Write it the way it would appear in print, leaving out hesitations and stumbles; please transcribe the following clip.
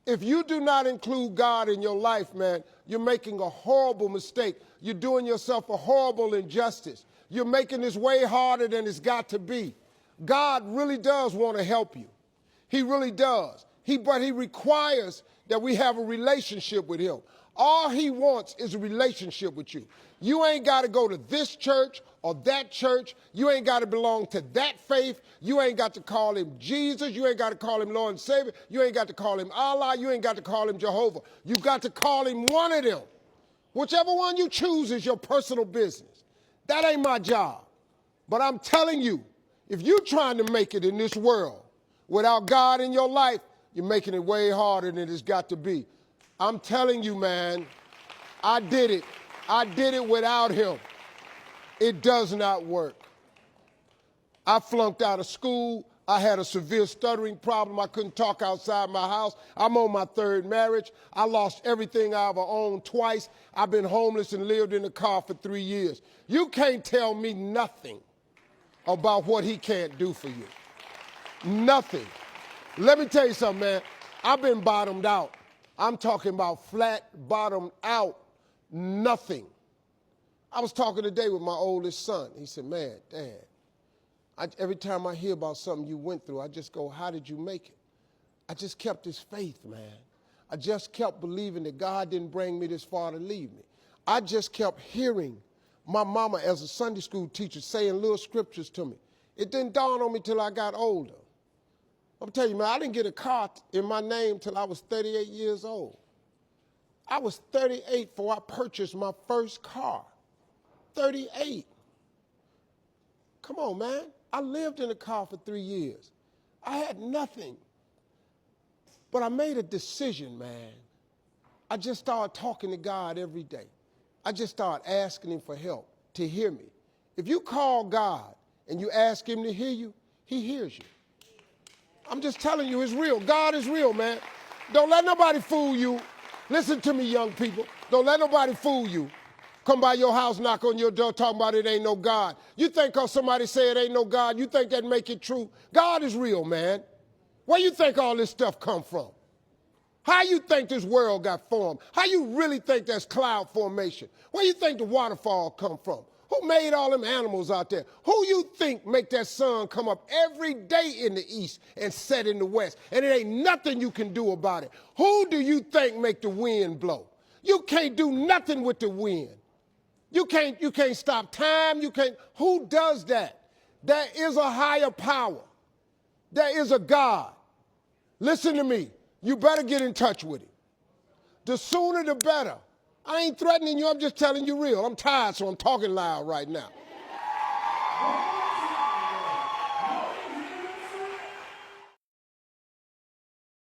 If you do not include God in your life, man, you're making a horrible mistake. You're doing yourself a horrible injustice. You're making this way harder than it's got to be. God really does want to help you. He really does. But he requires that we have a relationship with him. All he wants is a relationship with you. You ain't got to go to this church or that church. You ain't got to belong to that faith. You ain't got to call him Jesus. You ain't got to call him Lord and Savior. You ain't got to call him Allah. You ain't got to call him Jehovah. You got to call him one of them. Whichever one you choose is your personal business. That ain't my job. But I'm telling you, if you're trying to make it in this world without God in your life, you're making it way harder than it's got to be. I'm telling you, man, I did it. I did it without him. It does not work. I flunked out of school. I had a severe stuttering problem. I couldn't talk outside my house. I'm on my third marriage. I lost everything I ever owned twice. I've been homeless and lived in a car for 3 years. You can't tell me nothing about what he can't do for you. Nothing. Let me tell you something, man. I've been bottomed out. I'm talking about flat bottomed out. Nothing. I was talking today with my oldest son. He said, man, Dad, every time I hear about something you went through, I just go, how did you make it? I just kept this faith, man. I just kept believing that God didn't bring me this far to leave me. I just kept hearing my mama as a Sunday school teacher saying little scriptures to me. It didn't dawn on me till I got older. I'm telling you, man, I didn't get a car in my name till I was 38 years old. I was 38 before I purchased my first car. 38. Come on, man. I lived in a car for 3 years. I had nothing. But I made a decision, man. I just started talking to God every day. I just started asking him for help, to hear me. If you call God and you ask him to hear you, he hears you. I'm just telling you, it's real. God is real, man. Don't let nobody fool you. Listen to me, young people. Don't let nobody fool you. Come by your house, knock on your door, talking about it ain't no God. You think because somebody say it ain't no God, you think that make it true? God is real, man. Where you think all this stuff come from? How you think this world got formed? How you really think that's cloud formation? Where you think the waterfall come from? Who made all them animals out there? Who you think make that sun come up every day in the east and set in the west? And it ain't nothing you can do about it. Who do you think make the wind blow? You can't do nothing with the wind. You can't stop time. Who does that? There is a higher power. There is a God. Listen to me. You better get in touch with him. The sooner the better. I ain't threatening you. I'm just telling you real. I'm tired, so I'm talking loud right now.